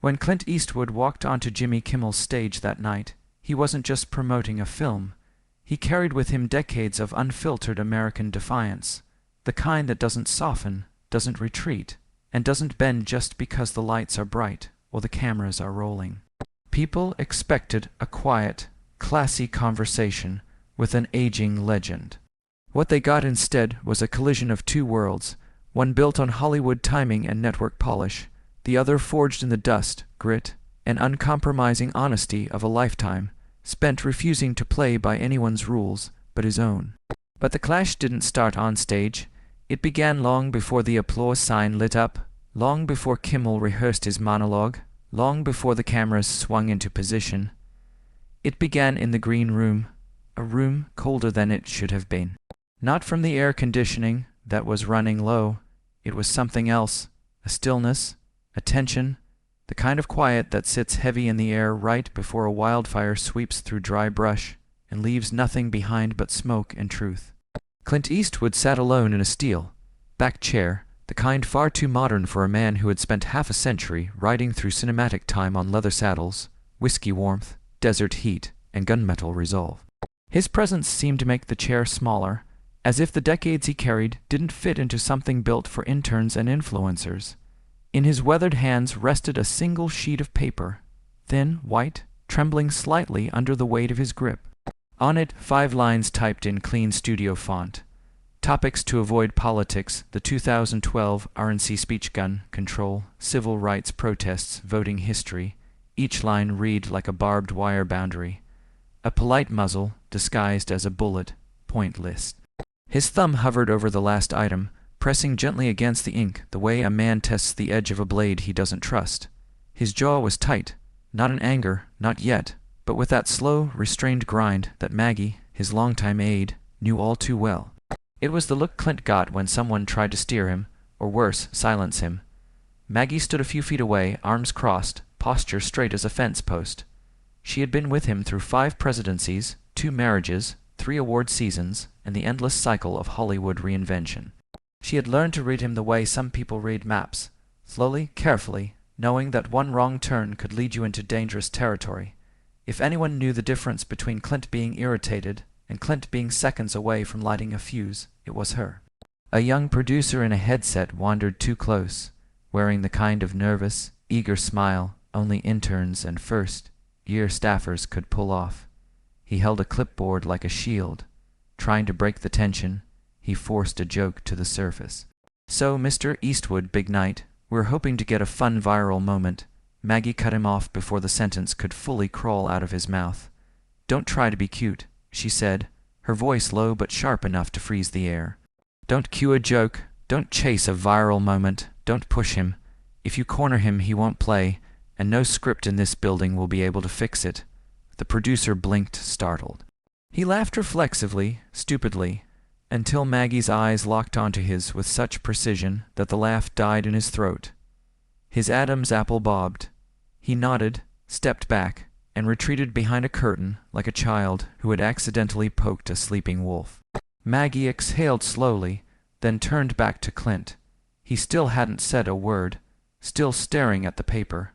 When Clint Eastwood walked onto Jimmy Kimmel's stage that night, he wasn't just promoting a film. He carried with him decades of unfiltered American defiance, the kind that doesn't soften, doesn't retreat, and doesn't bend just because the lights are bright or the cameras are rolling. People expected a quiet, classy conversation with an aging legend. What they got instead was a collision of two worlds, one built on Hollywood timing and network polish, the other forged in the dust, grit, and uncompromising honesty of a lifetime spent refusing to play by anyone's rules but his own. But the clash didn't start on stage. It began long before the applause sign lit up, long before Kimmel rehearsed his monologue, long before the cameras swung into position. It began in the green room, a room colder than it should have been. Not from the air conditioning that was running low. It was something else, a stillness, a tension, the kind of quiet that sits heavy in the air right before a wildfire sweeps through dry brush and leaves nothing behind but smoke and truth. Clint Eastwood sat alone in a steel-backed chair, the kind far too modern for a man who had spent half a century riding through cinematic time on leather saddles, whiskey warmth, desert heat, and gunmetal resolve. His presence seemed to make the chair smaller, as if the decades he carried didn't fit into something built for interns and influencers. In his weathered hands rested a single sheet of paper, thin, white, trembling slightly under the weight of his grip. On it, 5 lines typed in clean studio font. Topics to avoid politics, the 2012 RNC speech gun control, civil rights protests, voting history. Each line read like a barbed wire boundary. A polite muzzle disguised as a bullet point list. His thumb hovered over the last item, pressing gently against the ink the way a man tests the edge of a blade he doesn't trust. His jaw was tight, not in anger, not yet, but with that slow, restrained grind that Maggie, his longtime aide, knew all too well. It was the look Clint got when someone tried to steer him, or worse, silence him. Maggie stood a few feet away, arms crossed, posture straight as a fence post. She had been with him through 5 presidencies, 2 marriages, 3 award seasons, and the endless cycle of Hollywood reinvention. She had learned to read him the way some people read maps, slowly, carefully, knowing that one wrong turn could lead you into dangerous territory. If anyone knew the difference between Clint being irritated and Clint being seconds away from lighting a fuse, it was her. A young producer in a headset wandered too close, wearing the kind of nervous, eager smile only interns and first-year staffers could pull off. He held a clipboard like a shield. Trying to break the tension, he forced a joke to the surface. "So, Mr. Eastwood, big night. We're hoping to get a fun viral moment." Maggie cut him off before the sentence could fully crawl out of his mouth. "Don't try to be cute," she said, her voice low but sharp enough to freeze the air. "Don't cue a joke. Don't chase a viral moment. Don't push him. If you corner him, he won't play, and no script in this building will be able to fix it." The producer blinked, startled. He laughed reflexively, stupidly, until Maggie's eyes locked onto his with such precision that the laugh died in his throat. His Adam's apple bobbed. He nodded, stepped back, and retreated behind a curtain like a child who had accidentally poked a sleeping wolf. Maggie exhaled slowly, then turned back to Clint. He still hadn't said a word, still staring at the paper.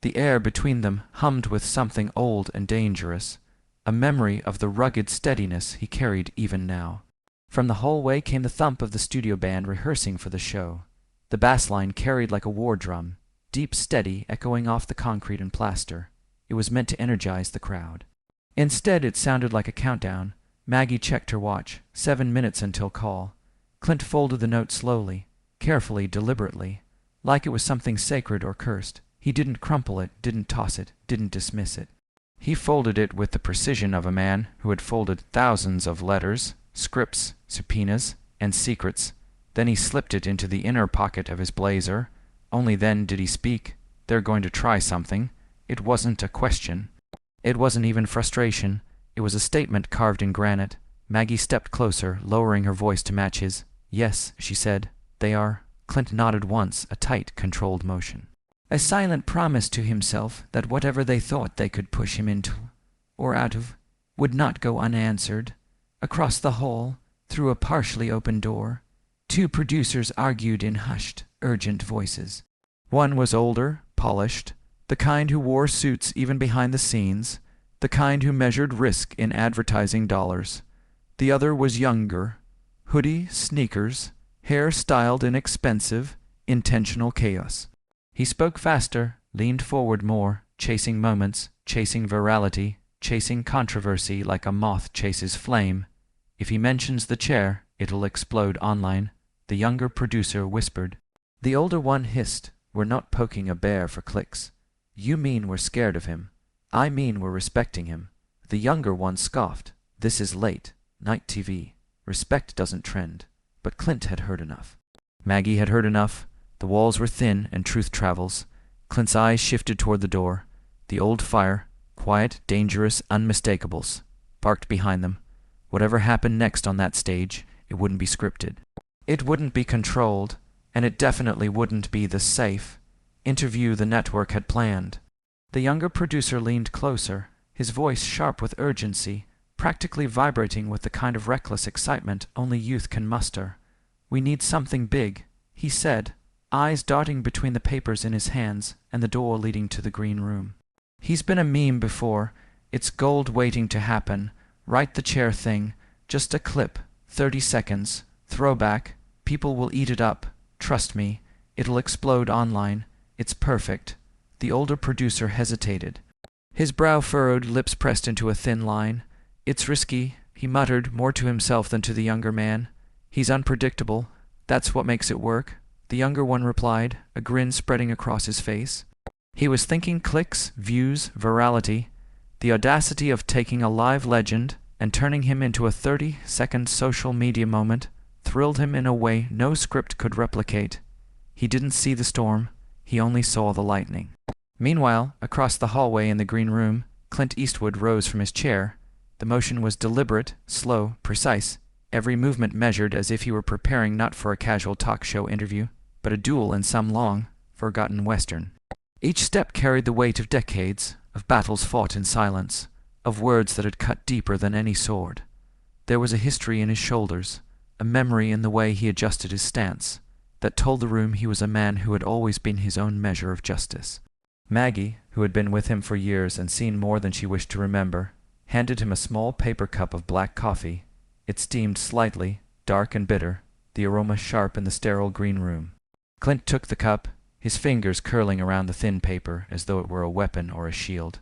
The air between them hummed with something old and dangerous, a memory of the rugged steadiness he carried even now. From the hallway came the thump of the studio band rehearsing for the show. The bass line carried like a war drum, deep, steady, echoing off the concrete and plaster. It was meant to energize the crowd. Instead, it sounded like a countdown. Maggie checked her watch. 7 minutes until call. Clint folded the note slowly, carefully, deliberately, like it was something sacred or cursed. He didn't crumple it, didn't toss it, didn't dismiss it. He folded it with the precision of a man who had folded thousands of letters, scripts, subpoenas, and secrets. Then he slipped it into the inner pocket of his blazer. Only then did he speak. "They're going to try something." It wasn't a question. It wasn't even frustration. It was a statement carved in granite. Maggie stepped closer, lowering her voice to match his. "Yes," she said. "They are." Clint nodded once, a tight, controlled motion. A silent promise to himself that whatever they thought they could push him into, or out of, would not go unanswered. Across the hall, through a partially open door, 2 producers argued in hushed, urgent voices. One was older, polished, The kind who wore suits even behind the scenes, the kind who measured risk in advertising dollars. The other was younger, hoodie, sneakers, hair styled in expensive, intentional chaos. He spoke faster, leaned forward more, chasing moments, chasing virality, chasing controversy like a moth chases flame. If he mentions the chair, it'll explode online, the younger producer whispered. The older one hissed, "We're not poking a bear for clicks. You mean we're scared of him. I mean we're respecting him." The younger one scoffed. "This is late night TV. Respect doesn't trend." But Clint had heard enough. Maggie had heard enough. The walls were thin and truth travels. Clint's eyes shifted toward the door. The old fire, quiet, dangerous, unmistakable, barked behind them. Whatever happened next on that stage, it wouldn't be scripted. It wouldn't be controlled, and it definitely wouldn't be the safe interview the network had planned. The younger producer leaned closer, his voice sharp with urgency, practically vibrating with the kind of reckless excitement only youth can muster. "We need something big," he said, eyes darting between the papers in his hands and the door leading to the green room. "He's been a meme before. It's gold waiting to happen. Write the chair thing. Just a clip. 30 seconds. Throwback. People will eat it up. Trust me. It'll explode online. It's perfect." The older producer hesitated. His brow furrowed, lips pressed into a thin line. "It's risky," he muttered, more to himself than to the younger man. "He's unpredictable. That's what makes it work." The younger one replied, a grin spreading across his face. He was thinking clicks, views, virality. The audacity of taking a live legend and turning him into a 30-second social media moment thrilled him in a way no script could replicate. He didn't see the storm. He only saw the lightning. Meanwhile, across the hallway in the green room, Clint Eastwood rose from his chair. The motion was deliberate, slow, precise, every movement measured as if he were preparing not for a casual talk show interview, but a duel in some long, forgotten western. Each step carried the weight of decades, of battles fought in silence, of words that had cut deeper than any sword. There was a history in his shoulders, a memory in the way he adjusted his stance, that told the room he was a man who had always been his own measure of justice. Maggie, who had been with him for years and seen more than she wished to remember, handed him a small paper cup of black coffee. It steamed slightly, dark and bitter, the aroma sharp in the sterile green room. Clint took the cup, his fingers curling around the thin paper as though it were a weapon or a shield.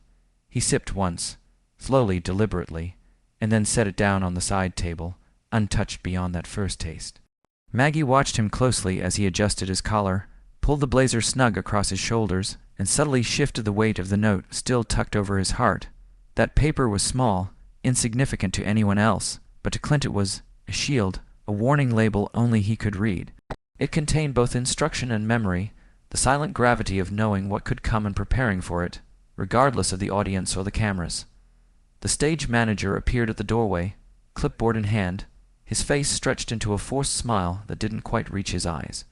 He sipped once, slowly, deliberately, and then set it down on the side table, untouched beyond that first taste. Maggie watched him closely as he adjusted his collar, pulled the blazer snug across his shoulders, and subtly shifted the weight of the note still tucked over his heart. That paper was small, insignificant to anyone else, but to Clint it was a shield, a warning label only he could read. It contained both instruction and memory, the silent gravity of knowing what could come and preparing for it, regardless of the audience or the cameras. The stage manager appeared at the doorway, clipboard in hand, his face stretched into a forced smile that didn't quite reach his eyes.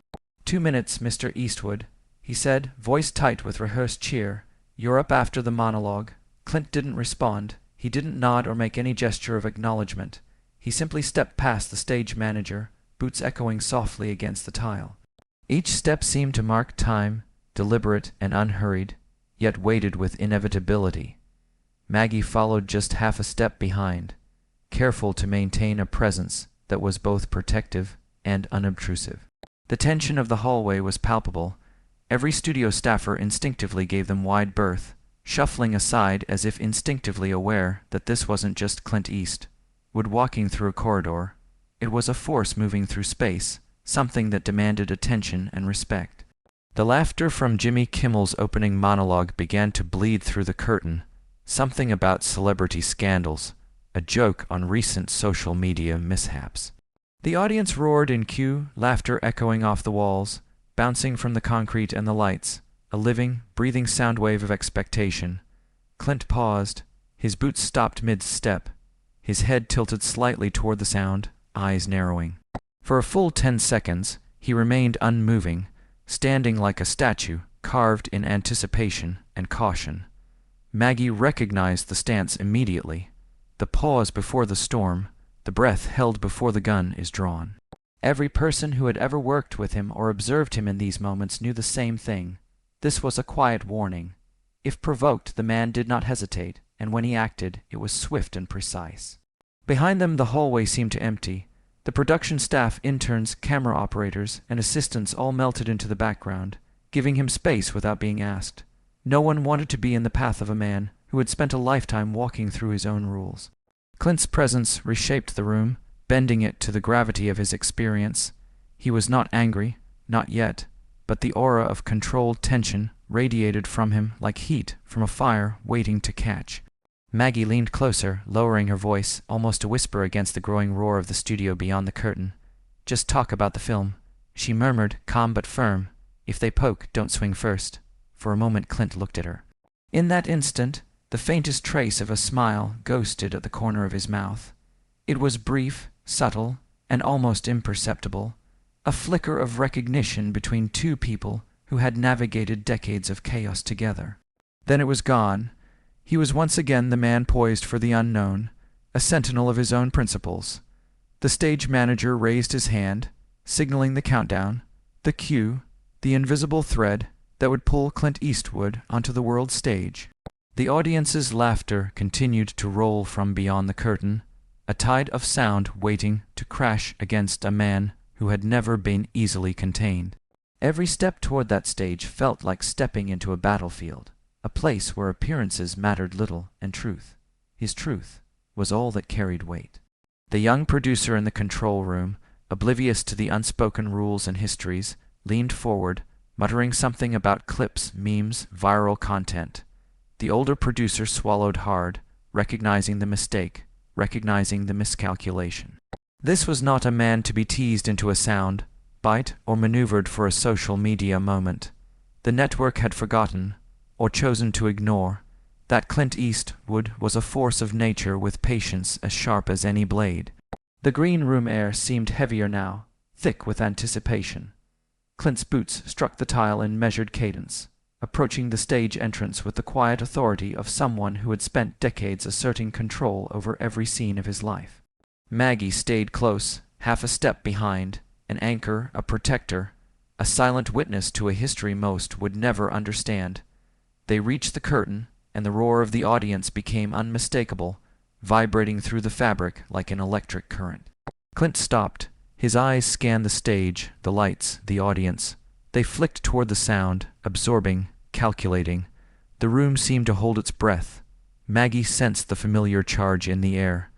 2 minutes, Mr. Eastwood," he said, voice tight with rehearsed cheer. "You're up after the monologue." Clint didn't respond. He didn't nod or make any gesture of acknowledgement. He simply stepped past the stage manager, boots echoing softly against the tile. Each step seemed to mark time, deliberate and unhurried, yet weighted with inevitability. Maggie followed just half a step behind, careful to maintain a presence that was both protective and unobtrusive. The tension of the hallway was palpable. Every studio staffer instinctively gave them wide berth, shuffling aside as if instinctively aware that this wasn't just Clint Eastwood walking through a corridor. It was a force moving through space, something that demanded attention and respect. The laughter from Jimmy Kimmel's opening monologue began to bleed through the curtain, something about celebrity scandals, a joke on recent social media mishaps. The audience roared in cue, laughter echoing off the walls, bouncing from the concrete and the lights, a living, breathing sound wave of expectation. Clint paused. His boots stopped mid-step. His head tilted slightly toward the sound, eyes narrowing. For a full 10 seconds, he remained unmoving, standing like a statue, carved in anticipation and caution. Maggie recognized the stance immediately. The pause before the storm, the breath held before the gun is drawn. Every person who had ever worked with him or observed him in these moments knew the same thing. This was a quiet warning. If provoked, the man did not hesitate, and when he acted, it was swift and precise. Behind them, the hallway seemed to empty. The production staff, interns, camera operators, and assistants all melted into the background, giving him space without being asked. No one wanted to be in the path of a man who had spent a lifetime walking through his own rules. Clint's presence reshaped the room, bending it to the gravity of his experience. He was not angry, not yet, but the aura of controlled tension radiated from him like heat from a fire waiting to catch. Maggie leaned closer, lowering her voice, almost a whisper against the growing roar of the studio beyond the curtain. "Just talk about the film," she murmured, calm but firm. "If they poke, don't swing first." For a moment Clint looked at her. In that instant, the faintest trace of a smile ghosted at the corner of his mouth. It was brief, subtle, and almost imperceptible, a flicker of recognition between two people who had navigated decades of chaos together. Then it was gone. He was once again the man poised for the unknown, a sentinel of his own principles. The stage manager raised his hand, signaling the countdown, the cue, the invisible thread that would pull Clint Eastwood onto the world stage. The audience's laughter continued to roll from beyond the curtain, a tide of sound waiting to crash against a man who had never been easily contained. Every step toward that stage felt like stepping into a battlefield, a place where appearances mattered little and truth, his truth, was all that carried weight. The young producer in the control room, oblivious to the unspoken rules and histories, leaned forward, muttering something about clips, memes, viral content. The older producer swallowed hard, recognizing the mistake, recognizing the miscalculation. This was not a man to be teased into a sound bite or maneuvered for a social media moment. The network had forgotten, or chosen to ignore, that Clint Eastwood was a force of nature with patience as sharp as any blade. The green room air seemed heavier now, thick with anticipation. Clint's boots struck the tile in measured cadence, approaching the stage entrance with the quiet authority of someone who had spent decades asserting control over every scene of his life. Maggie stayed close, half a step behind, an anchor, a protector, a silent witness to a history most would never understand. They reached the curtain, and the roar of the audience became unmistakable, vibrating through the fabric like an electric current. Clint stopped. His eyes scanned the stage, the lights, the audience. They flicked toward the sound, absorbing, calculating. The room seemed to hold its breath. Maggie sensed the familiar charge in the air,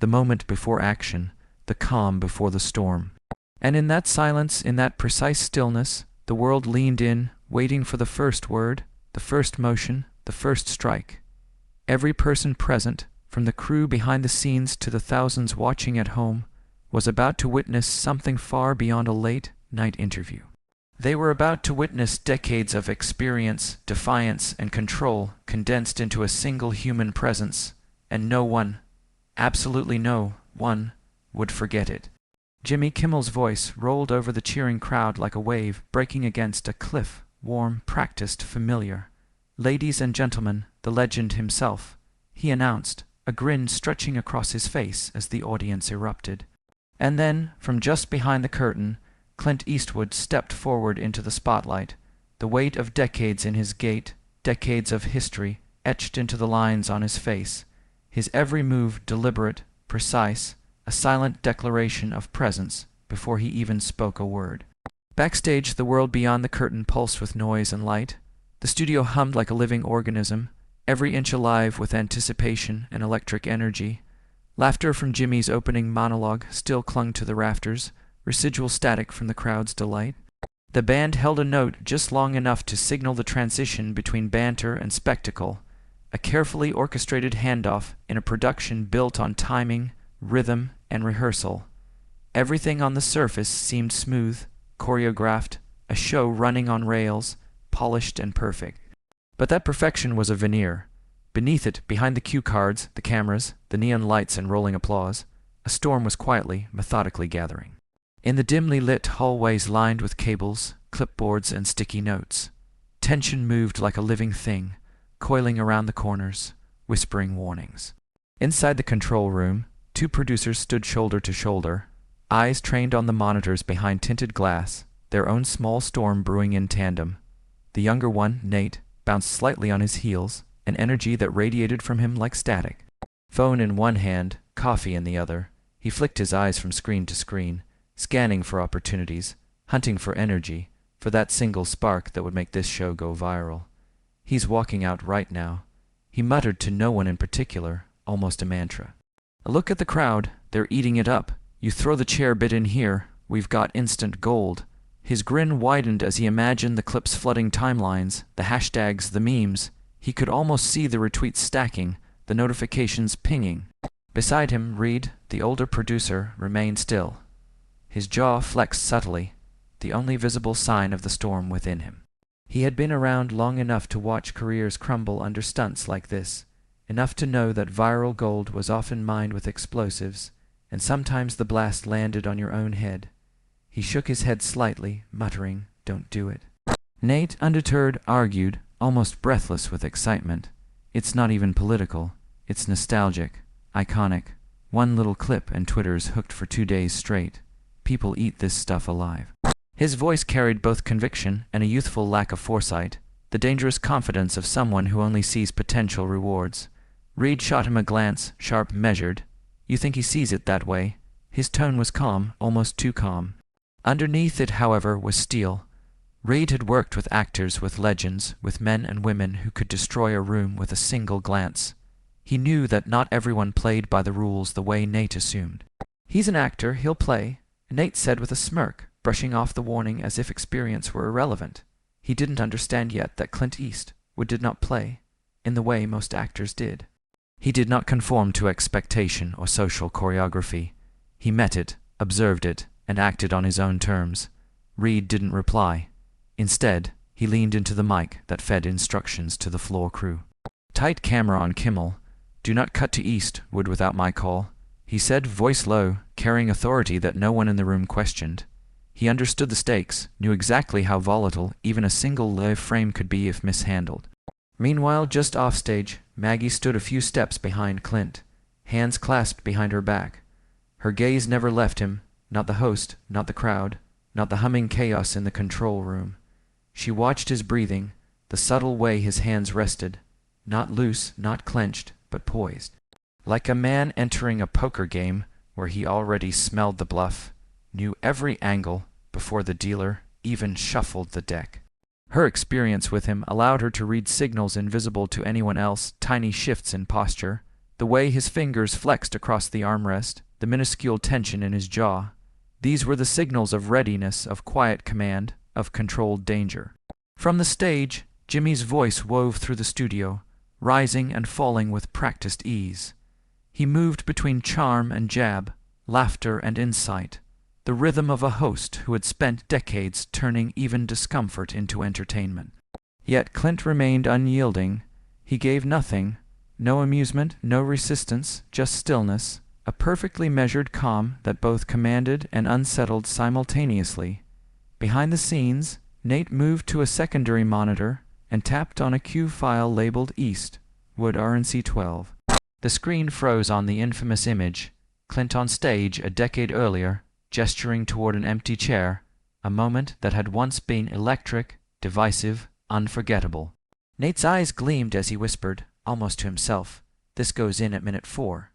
the moment before action, the calm before the storm. And in that silence, in that precise stillness, the world leaned in, waiting for the first word, the first motion, the first strike. Every person present, from the crew behind the scenes to the thousands watching at home, was about to witness something far beyond a late-night interview. They were about to witness decades of experience, defiance, and control condensed into a single human presence, and no one, absolutely no one, would forget it. Jimmy Kimmel's voice rolled over the cheering crowd like a wave breaking against a cliff, warm, practiced, familiar. "Ladies and gentlemen, the legend himself," he announced, a grin stretching across his face as the audience erupted. And then, from just behind the curtain, Clint Eastwood stepped forward into the spotlight, the weight of decades in his gait, decades of history, etched into the lines on his face, his every move deliberate, precise, a silent declaration of presence before he even spoke a word. Backstage, the world beyond the curtain pulsed with noise and light. The studio hummed like a living organism, every inch alive with anticipation and electric energy. Laughter from Jimmy's opening monologue still clung to the rafters, residual static from the crowd's delight. The band held a note just long enough to signal the transition between banter and spectacle, a carefully orchestrated handoff in a production built on timing, rhythm, and rehearsal. Everything on the surface seemed smooth, choreographed, a show running on rails, polished and perfect. But that perfection was a veneer. Beneath it, behind the cue cards, the cameras, the neon lights and rolling applause, a storm was quietly, methodically gathering. In the dimly lit hallways lined with cables, clipboards, and sticky notes, tension moved like a living thing, coiling around the corners, whispering warnings. Inside the control room, two producers stood shoulder to shoulder, eyes trained on the monitors behind tinted glass, their own small storm brewing in tandem. The younger one, Nate, bounced slightly on his heels, an energy that radiated from him like static. Phone in one hand, coffee in the other, he flicked his eyes from screen to screen, scanning for opportunities, hunting for energy, for that single spark that would make this show go viral. He's walking out right now. He muttered to no one in particular, almost a mantra. Look at the crowd, they're eating it up. You throw the chair bit in here, we've got instant gold. His grin widened as he imagined the clips flooding timelines, the hashtags, the memes. He could almost see the retweets stacking, the notifications pinging. Beside him, Reed, the older producer, remained still. His jaw flexed subtly, the only visible sign of the storm within him. He had been around long enough to watch careers crumble under stunts like this, enough to know that viral gold was often mined with explosives, and sometimes the blast landed on your own head. He shook his head slightly, muttering, "Don't do it." Nate, undeterred, argued, almost breathless with excitement. It's not even political. It's nostalgic, iconic. One little clip and Twitter's hooked for 2 days straight. People eat this stuff alive. His voice carried both conviction and a youthful lack of foresight, the dangerous confidence of someone who only sees potential rewards. Reed shot him a glance, sharp, measured. You think he sees it that way? His tone was calm, almost too calm. Underneath it, however, was steel. Reed had worked with actors, with legends, with men and women who could destroy a room with a single glance. He knew that not everyone played by the rules the way Nate assumed. He's an actor, he'll play, Nate said with a smirk, brushing off the warning as if experience were irrelevant. He didn't understand yet that Clint Eastwood did not play, in the way most actors did. He did not conform to expectation or social choreography. He met it, observed it, and acted on his own terms. Reed didn't reply. Instead, he leaned into the mic that fed instructions to the floor crew. Tight camera on Kimmel. Do not cut to Eastwood without my call, he said, voice low, carrying authority that no one in the room questioned. He understood the stakes, knew exactly how volatile even a single live frame could be if mishandled. Meanwhile, just offstage, Maggie stood a few steps behind Clint, hands clasped behind her back. Her gaze never left him, not the host, not the crowd, not the humming chaos in the control room. She watched his breathing, the subtle way his hands rested, not loose, not clenched, but poised. Like a man entering a poker game where he already smelled the bluff, knew every angle before the dealer even shuffled the deck. Her experience with him allowed her to read signals invisible to anyone else, tiny shifts in posture, the way his fingers flexed across the armrest, the minuscule tension in his jaw. These were the signals of readiness, of quiet command, of controlled danger. From the stage, Jimmy's voice wove through the studio, rising and falling with practiced ease. He moved between charm and jab, laughter and insight, the rhythm of a host who had spent decades turning even discomfort into entertainment. Yet Clint remained unyielding. He gave nothing, no amusement, no resistance, just stillness, a perfectly measured calm that both commanded and unsettled simultaneously. Behind the scenes, Nate moved to a secondary monitor and tapped on a cue file labeled Eastwood RNC-12. The screen froze on the infamous image, Clint on stage a decade earlier, gesturing toward an empty chair, a moment that had once been electric, divisive, unforgettable. Nate's eyes gleamed as he whispered, almost to himself, "This goes in at minute 4.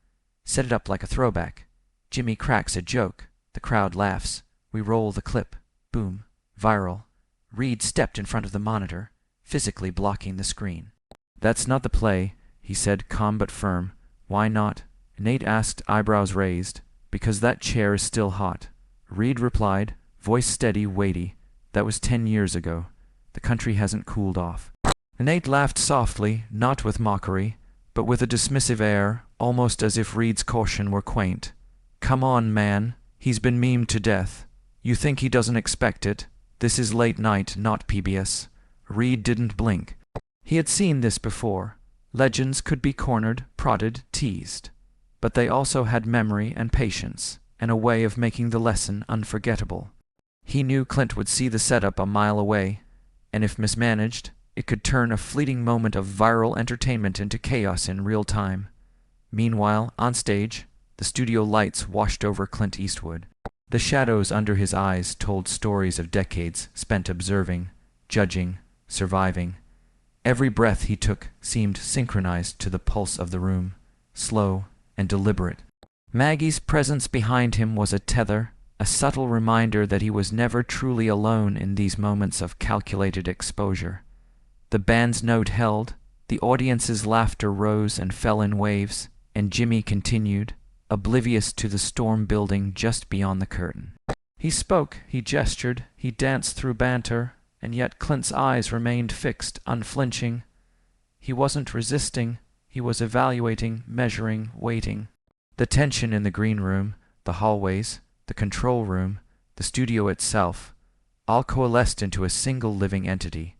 Set it up like a throwback. Jimmy cracks a joke. The crowd laughs. We roll the clip. Boom. Viral." Reed stepped in front of the monitor, physically blocking the screen. "That's not the play," he said, calm but firm. "Why not?" Nate asked, eyebrows raised. "Because that chair is still hot." Reed replied, voice steady, weighty. "That was 10 years ago. The country hasn't cooled off." Nate laughed softly, not with mockery, but with a dismissive air, almost as if Reed's caution were quaint. "Come on, man. He's been memed to death. You think he doesn't expect it? This is late night, not PBS." Reed didn't blink. He had seen this before. Legends could be cornered, prodded, teased. But they also had memory and patience, and a way of making the lesson unforgettable. He knew Clint would see the setup a mile away, and if mismanaged, it could turn a fleeting moment of viral entertainment into chaos in real time. Meanwhile, on stage, the studio lights washed over Clint Eastwood. The shadows under his eyes told stories of decades spent observing, judging, surviving. Every breath he took seemed synchronized to the pulse of the room, slow and deliberate. Maggie's presence behind him was a tether, a subtle reminder that he was never truly alone in these moments of calculated exposure. The band's note held, the audience's laughter rose and fell in waves, and Jimmy continued, oblivious to the storm building just beyond the curtain. He spoke, he gestured, he danced through banter, and yet Clint's eyes remained fixed, unflinching. He wasn't resisting, he was evaluating, measuring, waiting. The tension in the green room, the hallways, the control room, the studio itself, all coalesced into a single living entity.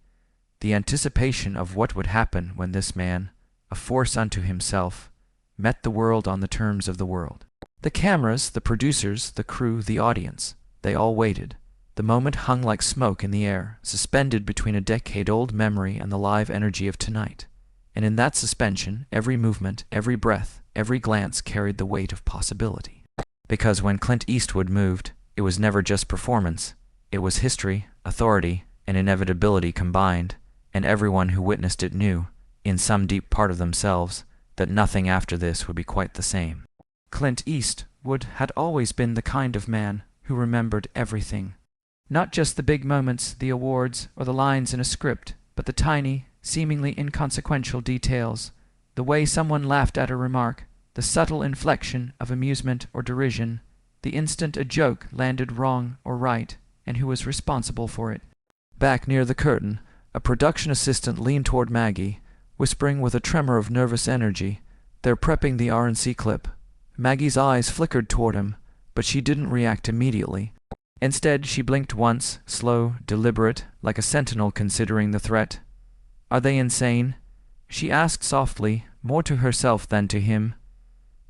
The anticipation of what would happen when this man, a force unto himself, met the world on the terms of the world. The cameras, the producers, the crew, the audience, they all waited. The moment hung like smoke in the air, suspended between a decade-old memory and the live energy of tonight. And in that suspension, every movement, every breath, every glance carried the weight of possibility. Because when Clint Eastwood moved, it was never just performance. It was history, authority, and inevitability combined, and everyone who witnessed it knew, in some deep part of themselves, that nothing after this would be quite the same. Clint Eastwood had always been the kind of man who remembered everything. Not just the big moments, the awards, or the lines in a script, but the tiny, seemingly inconsequential details, the way someone laughed at a remark, the subtle inflection of amusement or derision, the instant a joke landed wrong or right, and who was responsible for it. Back near the curtain, a production assistant leaned toward Maggie, whispering with a tremor of nervous energy, "They're prepping the R&C clip." Maggie's eyes flickered toward him, but she didn't react immediately. Instead, she blinked once, slow, deliberate, like a sentinel considering the threat. "Are they insane?" she asked softly, more to herself than to him.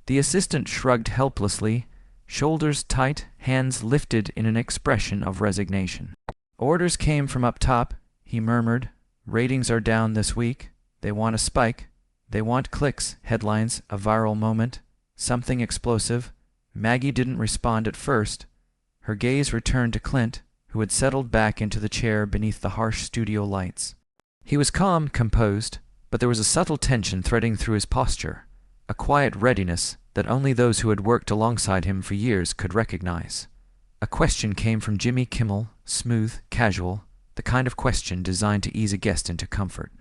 The assistant shrugged helplessly, shoulders tight, hands lifted in an expression of resignation. "Orders came from up top," he murmured. "Ratings are down this week. They want a spike. They want clicks, headlines, a viral moment, something explosive." Maggie didn't respond at first. Her gaze returned to Clint, who had settled back into the chair beneath the harsh studio lights. He was calm, composed, but there was a subtle tension threading through his posture, a quiet readiness that only those who had worked alongside him for years could recognize. A question came from Jimmy Kimmel, smooth, casual, the kind of question designed to ease a guest into comfort.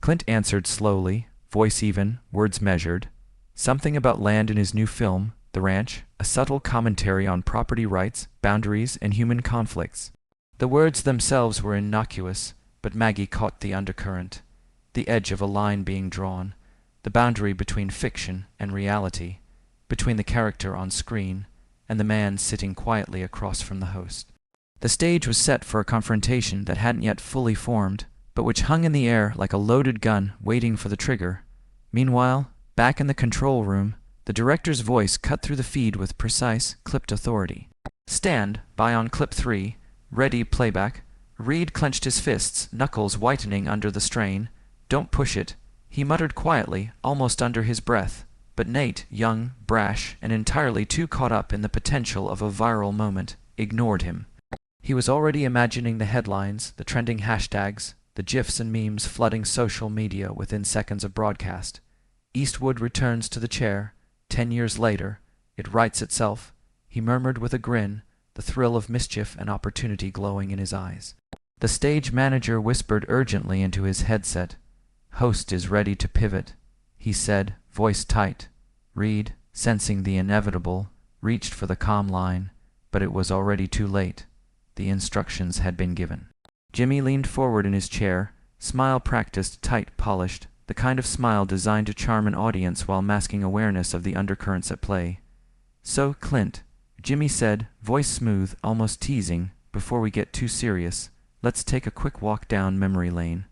Clint answered slowly, voice even, words measured. Something about land in his new film, The Ranch, a subtle commentary on property rights, boundaries, and human conflicts. The words themselves were innocuous, but Maggie caught the undercurrent, the edge of a line being drawn, the boundary between fiction and reality, between the character on screen and the man sitting quietly across from the host. The stage was set for a confrontation that hadn't yet fully formed, but which hung in the air like a loaded gun waiting for the trigger. Meanwhile, back in the control room, the director's voice cut through the feed with precise, clipped authority. "Stand by on clip 3. Ready, playback." Reed clenched his fists, knuckles whitening under the strain. "Don't push it," he muttered quietly, almost under his breath. But Nate, young, brash, and entirely too caught up in the potential of a viral moment, ignored him. He was already imagining the headlines, the trending hashtags, the GIFs and memes flooding social media within seconds of broadcast. Eastwood returns to the chair. 10 years later, it writes itself, he murmured with a grin, the thrill of mischief and opportunity glowing in his eyes. The stage manager whispered urgently into his headset. "Host is ready to pivot," he said, voice tight. Reed, sensing the inevitable, reached for the comm line, but it was already too late. The instructions had been given. Jimmy leaned forward in his chair, smile practiced, tight, polished, the kind of smile designed to charm an audience while masking awareness of the undercurrents at play. "So, Clint," Jimmy said, voice smooth, almost teasing, "before we get too serious, let's take a quick walk down memory lane."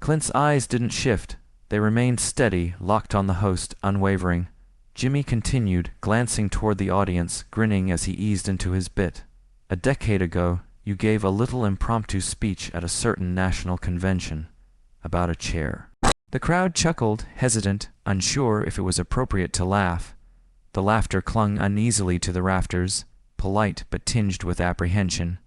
Clint's eyes didn't shift. They remained steady, locked on the host, unwavering. Jimmy continued, glancing toward the audience, grinning as he eased into his bit. "A decade ago, you gave a little impromptu speech at a certain national convention about a chair." The crowd chuckled, hesitant, unsure if it was appropriate to laugh. The laughter clung uneasily to the rafters, polite but tinged with apprehension.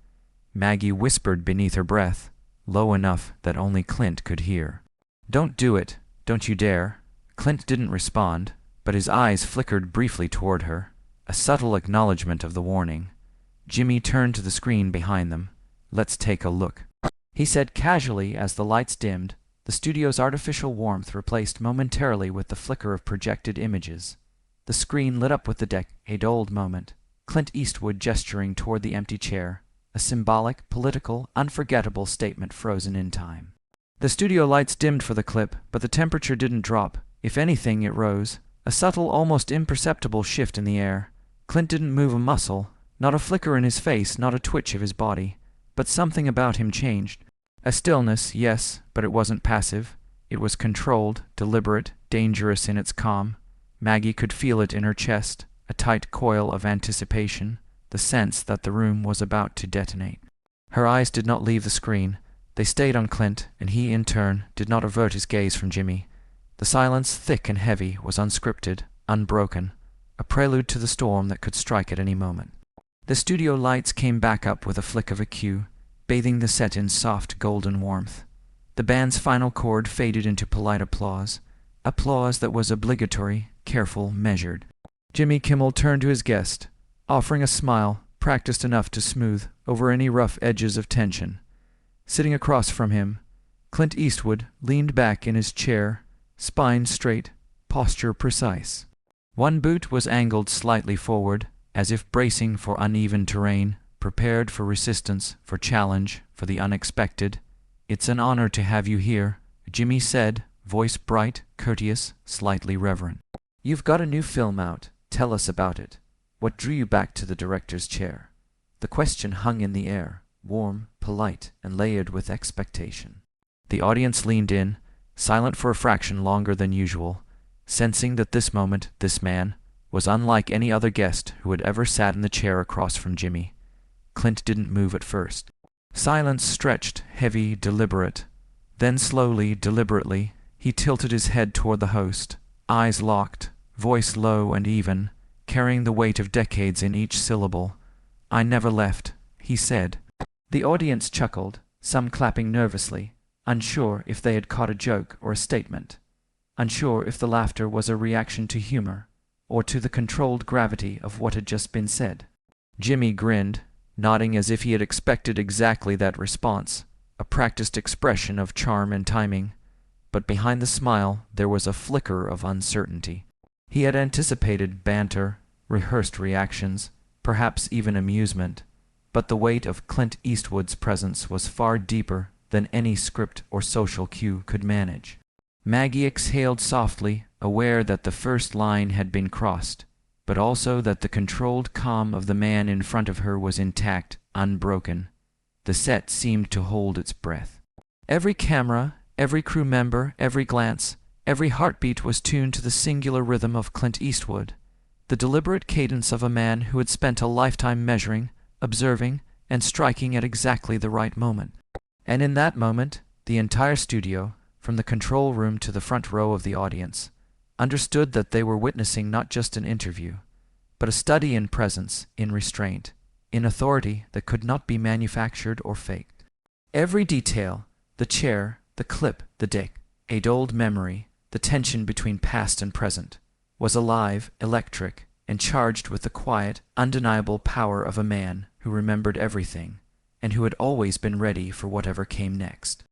Maggie whispered beneath her breath, low enough that only Clint could hear. "Don't do it. Don't you dare." Clint didn't respond, but his eyes flickered briefly toward her, a subtle acknowledgement of the warning. Jimmy turned to the screen behind them. "Let's take a look," he said casually as the lights dimmed, the studio's artificial warmth replaced momentarily with the flicker of projected images. The screen lit up with the decade-old moment, Clint Eastwood gesturing toward the empty chair, a symbolic, political, unforgettable statement frozen in time. The studio lights dimmed for the clip, but the temperature didn't drop. If anything, it rose, a subtle, almost imperceptible shift in the air. Clint didn't move a muscle, not a flicker in his face, not a twitch of his body. But something about him changed. A stillness, yes, but it wasn't passive. It was controlled, deliberate, dangerous in its calm. Maggie could feel it in her chest, a tight coil of anticipation, the sense that the room was about to detonate. Her eyes did not leave the screen. They stayed on Clint, and he, in turn, did not avert his gaze from Jimmy. The silence, thick and heavy, was unscripted, unbroken, a prelude to the storm that could strike at any moment. The studio lights came back up with a flick of a cue, bathing the set in soft golden warmth. The band's final chord faded into polite applause that was obligatory, careful, measured. Jimmy Kimmel turned to his guest, offering a smile practiced enough to smooth over any rough edges of tension. Sitting across from him, Clint Eastwood leaned back in his chair, spine straight, posture precise. One boot was angled slightly forward, as if bracing for uneven terrain, prepared for resistance, for challenge, for the unexpected. "It's an honor to have you here," Jimmy said, voice bright, courteous, slightly reverent. "You've got a new film out. Tell us about it. What drew you back to the director's chair?" The question hung in the air, warm, polite, and layered with expectation. The audience leaned in, silent for a fraction longer than usual, sensing that this moment, this man, was unlike any other guest who had ever sat in the chair across from Jimmy. Clint didn't move at first. Silence stretched, heavy, deliberate. Then slowly, deliberately, he tilted his head toward the host, eyes locked, voice low and even, carrying the weight of decades in each syllable. "I never left," he said. The audience chuckled, some clapping nervously, unsure if they had caught a joke or a statement, unsure if the laughter was a reaction to humor or to the controlled gravity of what had just been said. Jimmy grinned, nodding as if he had expected exactly that response, a practiced expression of charm and timing. But behind the smile there was a flicker of uncertainty. He had anticipated banter, rehearsed reactions, perhaps even amusement, but the weight of Clint Eastwood's presence was far deeper than any script or social cue could manage. Maggie exhaled softly, aware that the first line had been crossed, but also that the controlled calm of the man in front of her was intact, unbroken. The set seemed to hold its breath. Every camera, every crew member, every glance, every heartbeat was tuned to the singular rhythm of Clint Eastwood, the deliberate cadence of a man who had spent a lifetime measuring, observing, and striking at exactly the right moment. And in that moment, the entire studio, from the control room to the front row of the audience, understood that they were witnessing not just an interview, but a study in presence, in restraint, in authority that could not be manufactured or faked. Every detail, the chair, the clip, the decade-old memory, the tension between past and present, was alive, electric, and charged with the quiet, undeniable power of a man who remembered everything, and who had always been ready for whatever came next.